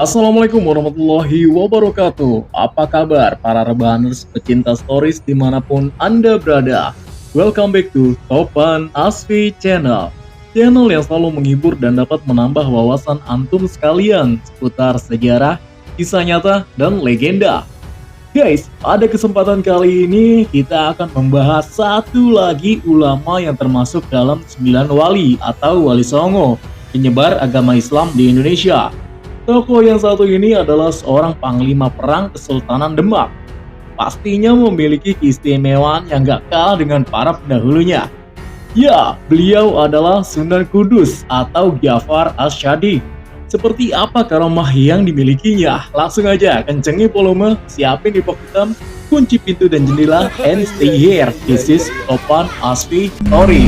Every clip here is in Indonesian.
Assalamualaikum warahmatullahi wabarakatuh. Apa kabar para rebahaners pecinta stories dimanapun Anda berada? Welcome back to Topan Asfi Channel. Channel yang selalu menghibur dan dapat menambah wawasan antum sekalian seputar sejarah, kisah nyata, dan legenda. Guys, pada kesempatan kali ini kita akan membahas satu lagi ulama yang termasuk dalam 9 wali atau wali songo, penyebar agama Islam di Indonesia. Tokoh yang satu ini adalah seorang panglima perang Kesultanan Demak. Pastinya memiliki keistimewaan yang gak kalah dengan para pendahulunya. Ya, beliau adalah Sunan Kudus atau Ja'far Asy-Syadiq. Seperti apa karomah yang dimilikinya? Langsung aja kencengi volume, siapin di hitam, kunci pintu dan jendela, and stay here. This is Topan Asfi Story.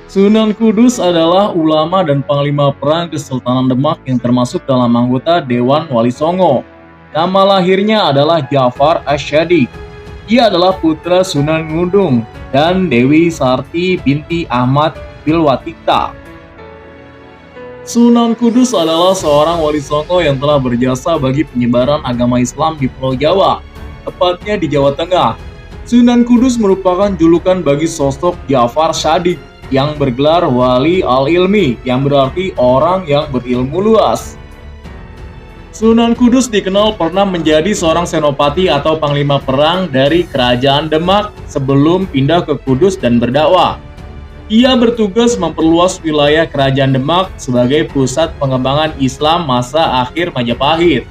Sunan Kudus adalah ulama dan panglima perang Kesultanan Demak yang termasuk dalam anggota Dewan Wali Songo. Nama lahirnya adalah Ja'far Asy-Syadiq. Ia adalah putra Sunan Ngudung dan Dewi Sarti binti Ahmad Bilwatikta. Sunan Kudus adalah seorang wali songo yang telah berjasa bagi penyebaran agama Islam di Pulau Jawa, tepatnya di Jawa Tengah. Sunan Kudus merupakan julukan bagi sosok Ja'far Syadiq yang bergelar Wali Al-Ilmi, yang berarti orang yang berilmu luas. Sunan Kudus dikenal pernah menjadi seorang senopati atau panglima perang dari Kerajaan Demak sebelum pindah ke Kudus dan berdakwah. Ia bertugas memperluas wilayah Kerajaan Demak sebagai pusat pengembangan Islam masa akhir Majapahit.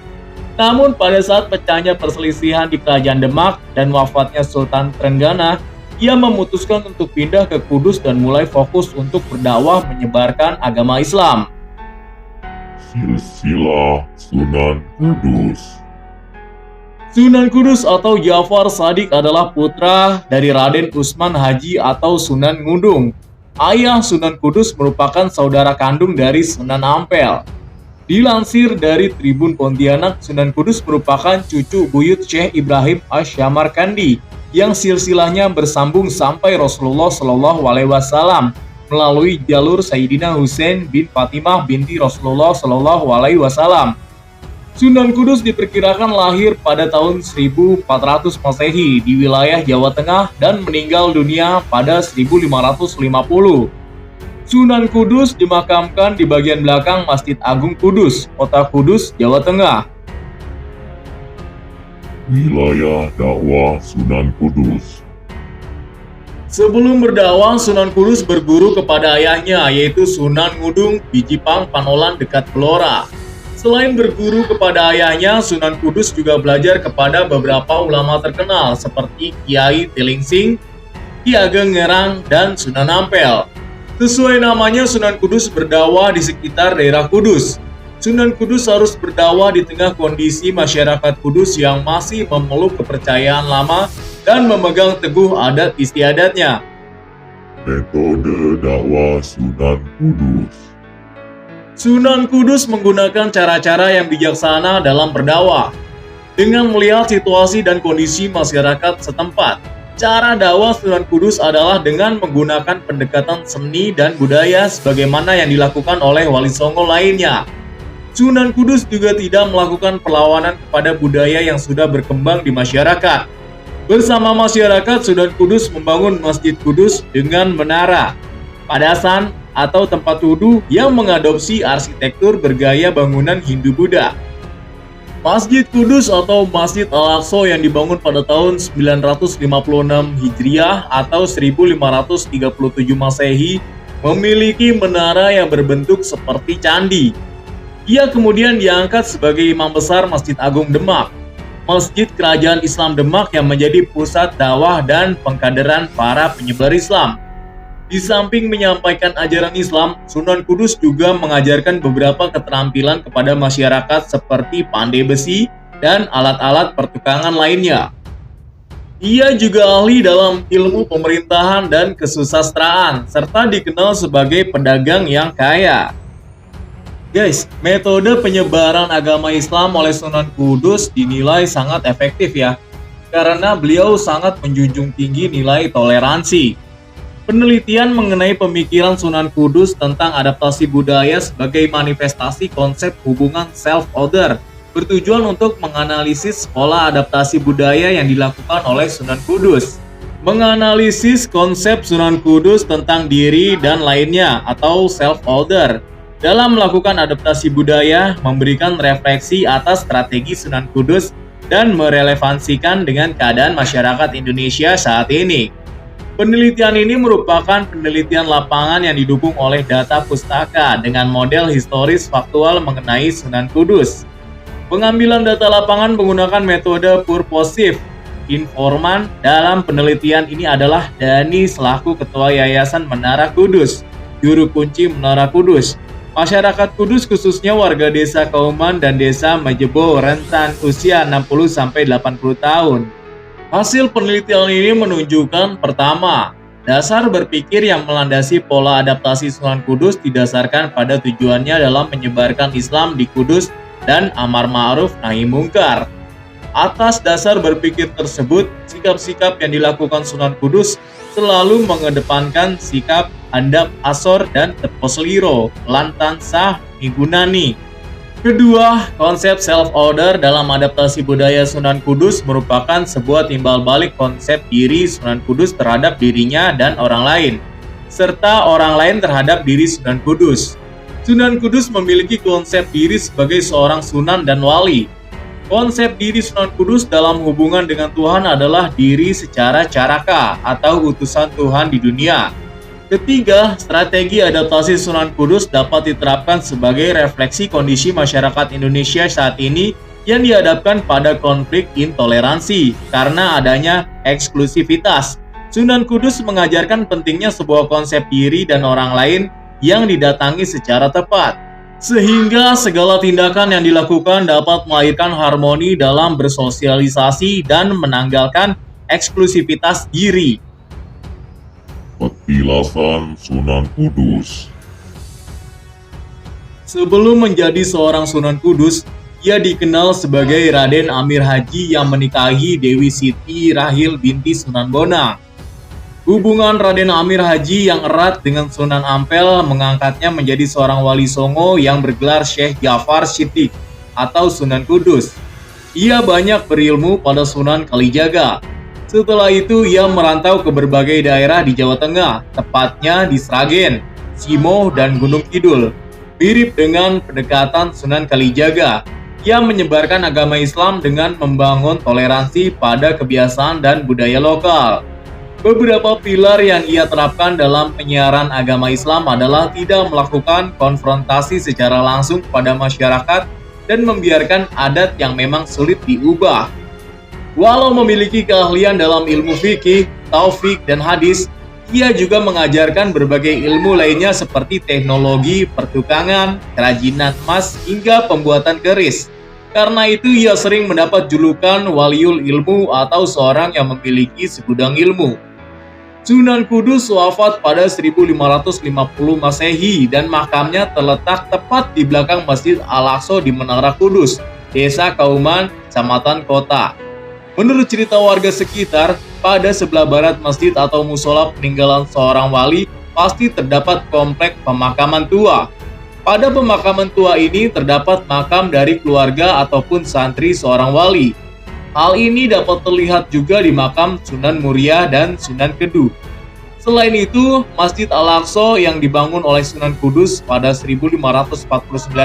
Namun pada saat pecahnya perselisihan di Kerajaan Demak dan wafatnya Sultan Trenggana, ia memutuskan untuk pindah ke Kudus dan mulai fokus untuk berdakwah menyebarkan agama Islam. Silsilah Sunan Kudus. Sunan Kudus atau Ja'far Syadiq adalah putra dari Raden Usman Haji atau Sunan Ngudung. Ayah Sunan Kudus merupakan saudara kandung dari Sunan Ampel. Dilansir dari Tribun Pontianak, Sunan Kudus merupakan cucu buyut Syekh Ibrahim Asy-Syamarkandi yang silsilahnya bersambung sampai Rasulullah Shallallahu Alaihi Wasallam melalui jalur Sayyidina Husain bin Fatimah binti Rasulullah Shallallahu Alaihi Wasallam. Sunan Kudus diperkirakan lahir pada tahun 1400 Masehi di wilayah Jawa Tengah dan meninggal dunia pada 1550. Sunan Kudus dimakamkan di bagian belakang Masjid Agung Kudus, Kota Kudus, Jawa Tengah. Wilayah dakwah Sunan Kudus. Sebelum berdakwah, Sunan Kudus berguru kepada ayahnya, yaitu Sunan Ngudung di Jipang Panolan dekat Blora. Selain berguru kepada ayahnya, Sunan Kudus juga belajar kepada beberapa ulama terkenal seperti Kiai Tilingsing, Ki Ageng Ngerang, dan Sunan Ampel. Sesuai namanya, Sunan Kudus berdakwah di sekitar daerah Kudus. Sunan Kudus harus berdakwah di tengah kondisi masyarakat Kudus yang masih memeluk kepercayaan lama dan memegang teguh adat istiadatnya. Metode dakwah Sunan Kudus. Sunan Kudus menggunakan cara-cara yang bijaksana dalam berdakwah. Dengan melihat situasi dan kondisi masyarakat setempat, cara dakwah Sunan Kudus adalah dengan menggunakan pendekatan seni dan budaya sebagaimana yang dilakukan oleh wali songo lainnya. Sunan Kudus juga tidak melakukan perlawanan kepada budaya yang sudah berkembang di masyarakat. Bersama masyarakat, Sunan Kudus membangun Masjid Kudus dengan menara, padasan, atau tempat wudhu yang mengadopsi arsitektur bergaya bangunan Hindu-Buddha. Masjid Kudus atau Masjid Al-Aqsa yang dibangun pada tahun 956 Hijriah atau 1537 Masehi memiliki menara yang berbentuk seperti candi. Ia kemudian diangkat sebagai imam besar Masjid Agung Demak, Masjid Kerajaan Islam Demak yang menjadi pusat dakwah dan pengkaderan para penyebar Islam. Di samping menyampaikan ajaran Islam, Sunan Kudus juga mengajarkan beberapa keterampilan kepada masyarakat seperti pandai besi dan alat-alat pertukangan lainnya. Ia juga ahli dalam ilmu pemerintahan dan kesusastraan, serta dikenal sebagai pedagang yang kaya. Guys, metode penyebaran agama Islam oleh Sunan Kudus dinilai sangat efektif ya, karena beliau sangat menjunjung tinggi nilai toleransi. Penelitian mengenai pemikiran Sunan Kudus tentang adaptasi budaya sebagai manifestasi konsep hubungan self-order bertujuan untuk menganalisis pola adaptasi budaya yang dilakukan oleh Sunan Kudus. Menganalisis konsep Sunan Kudus tentang diri dan lainnya atau self-order dalam melakukan adaptasi budaya, memberikan refleksi atas strategi Sunan Kudus dan merelevansikan dengan keadaan masyarakat Indonesia saat ini. Penelitian ini merupakan penelitian lapangan yang didukung oleh data pustaka dengan model historis faktual mengenai Sunan Kudus. Pengambilan data lapangan menggunakan metode purposive informan. Dalam penelitian ini adalah Dani selaku Ketua Yayasan Menara Kudus, Juru Kunci Menara Kudus. Masyarakat Kudus khususnya warga desa Kauman dan desa Majebo rentan usia 60-80 tahun. Hasil penelitian ini menunjukkan pertama, dasar berpikir yang melandasi pola adaptasi Sunan Kudus didasarkan pada tujuannya dalam menyebarkan Islam di Kudus dan amar ma'ruf nahi mungkar. Atas dasar berpikir tersebut, sikap-sikap yang dilakukan Sunan Kudus selalu mengedepankan sikap handap asor dan teposliro, lantan sah migunani. Kedua, konsep self-order dalam adaptasi budaya Sunan Kudus merupakan sebuah timbal balik konsep diri Sunan Kudus terhadap dirinya dan orang lain, serta orang lain terhadap diri Sunan Kudus. Sunan Kudus memiliki konsep diri sebagai seorang sunan dan wali. Konsep diri Sunan Kudus dalam hubungan dengan Tuhan adalah diri secara caraka atau utusan Tuhan di dunia. Ketiga, strategi adaptasi Sunan Kudus dapat diterapkan sebagai refleksi kondisi masyarakat Indonesia saat ini yang dihadapkan pada konflik intoleransi karena adanya eksklusivitas. Sunan Kudus mengajarkan pentingnya sebuah konsep diri dan orang lain yang didatangi secara tepat, sehingga segala tindakan yang dilakukan dapat melahirkan harmoni dalam bersosialisasi dan menanggalkan eksklusivitas diri. Petilasan Sunan Kudus. Sebelum menjadi seorang Sunan Kudus, ia dikenal sebagai Raden Amir Haji yang menikahi Dewi Siti Rahil binti Sunan Bonang. Hubungan Raden Amir Haji yang erat dengan Sunan Ampel mengangkatnya menjadi seorang wali songo yang bergelar Syekh Jafar Siddiq atau Sunan Kudus. Ia banyak berilmu pada Sunan Kalijaga. Setelah itu ia merantau ke berbagai daerah di Jawa Tengah, tepatnya di Sragen, Simo, dan Gunung Kidul. Mirip dengan pendekatan Sunan Kalijaga, ia menyebarkan agama Islam dengan membangun toleransi pada kebiasaan dan budaya lokal. Beberapa pilar yang ia terapkan dalam penyiaran agama Islam adalah tidak melakukan konfrontasi secara langsung kepada masyarakat dan membiarkan adat yang memang sulit diubah. Walau memiliki keahlian dalam ilmu fikih, taufik, dan hadis, ia juga mengajarkan berbagai ilmu lainnya seperti teknologi, pertukangan, kerajinan emas, hingga pembuatan keris. Karena itu ia sering mendapat julukan waliul ilmu atau seorang yang memiliki segudang ilmu. Sunan Kudus wafat pada 1550 Masehi dan makamnya terletak tepat di belakang Masjid Al-Aqsa di Menara Kudus, Desa Kauman, Kecamatan Kota. Menurut cerita warga sekitar, pada sebelah barat masjid atau musola peninggalan seorang wali pasti terdapat komplek pemakaman tua. Pada pemakaman tua ini terdapat makam dari keluarga ataupun santri seorang wali. Hal ini dapat terlihat juga di makam Sunan Muria dan Sunan Kedu. Selain itu, Masjid Al-Aqsa yang dibangun oleh Sunan Kudus pada 1549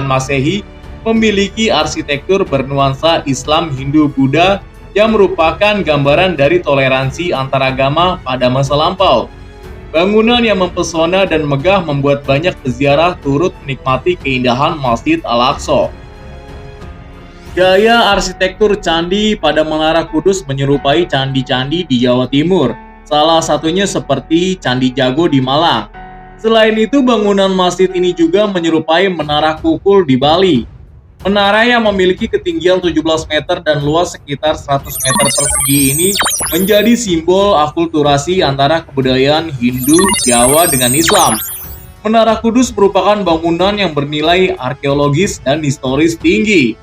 Masehi memiliki arsitektur bernuansa Islam, Hindu, Buddha yang merupakan gambaran dari toleransi antaragama pada masa lampau. Bangunan yang mempesona dan megah membuat banyak peziarah turut menikmati keindahan Masjid Al-Aqsa. Gaya arsitektur candi pada Menara Kudus menyerupai candi-candi di Jawa Timur, salah satunya seperti Candi Jago di Malang. Selain itu, bangunan masjid ini juga menyerupai Menara Kukul di Bali. Menara yang memiliki ketinggian 17 meter dan luas sekitar 100 meter persegi ini menjadi simbol akulturasi antara kebudayaan Hindu, Jawa dengan Islam. Menara Kudus merupakan bangunan yang bernilai arkeologis dan historis tinggi.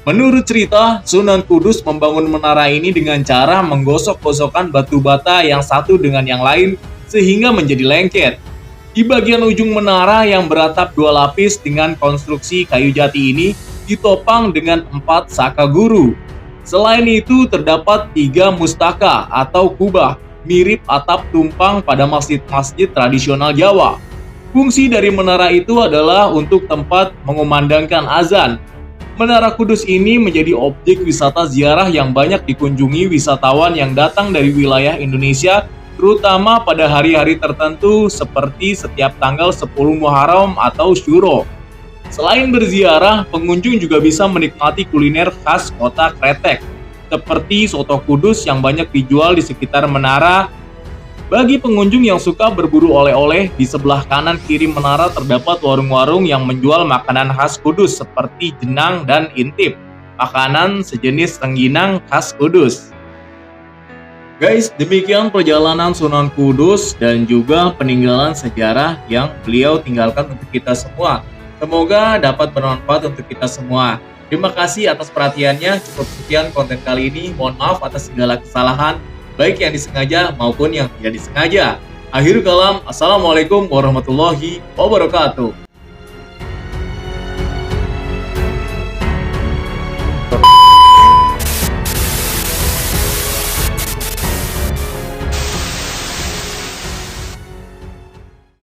Menurut cerita, Sunan Kudus membangun menara ini dengan cara menggosok-gosokkan batu bata yang satu dengan yang lain sehingga menjadi lengket. Di bagian ujung menara yang beratap 2 lapis dengan konstruksi kayu jati ini ditopang dengan 4 saka guru. Selain itu terdapat 3 mustaka atau kubah mirip atap tumpang pada masjid-masjid tradisional Jawa. Fungsi dari menara itu adalah untuk tempat mengumandangkan azan. Menara Kudus ini menjadi objek wisata ziarah yang banyak dikunjungi wisatawan yang datang dari wilayah Indonesia, terutama pada hari-hari tertentu seperti setiap tanggal 10 Muharram atau Syuro. Selain berziarah, pengunjung juga bisa menikmati kuliner khas kota Kretek, seperti soto Kudus yang banyak dijual di sekitar menara. Bagi pengunjung yang suka berburu oleh-oleh, di sebelah kanan kiri menara terdapat warung-warung yang menjual makanan khas Kudus seperti jenang dan intip, makanan sejenis rengginang khas Kudus. Guys, demikian perjalanan Sunan Kudus dan juga peninggalan sejarah yang beliau tinggalkan untuk kita semua. Semoga dapat bermanfaat untuk kita semua. Terima kasih atas perhatiannya. Cukup sekian konten kali ini. Mohon maaf atas segala kesalahan, baik yang disengaja maupun yang tidak disengaja. Akhirul kalam, assalamualaikum warahmatullahi wabarakatuh.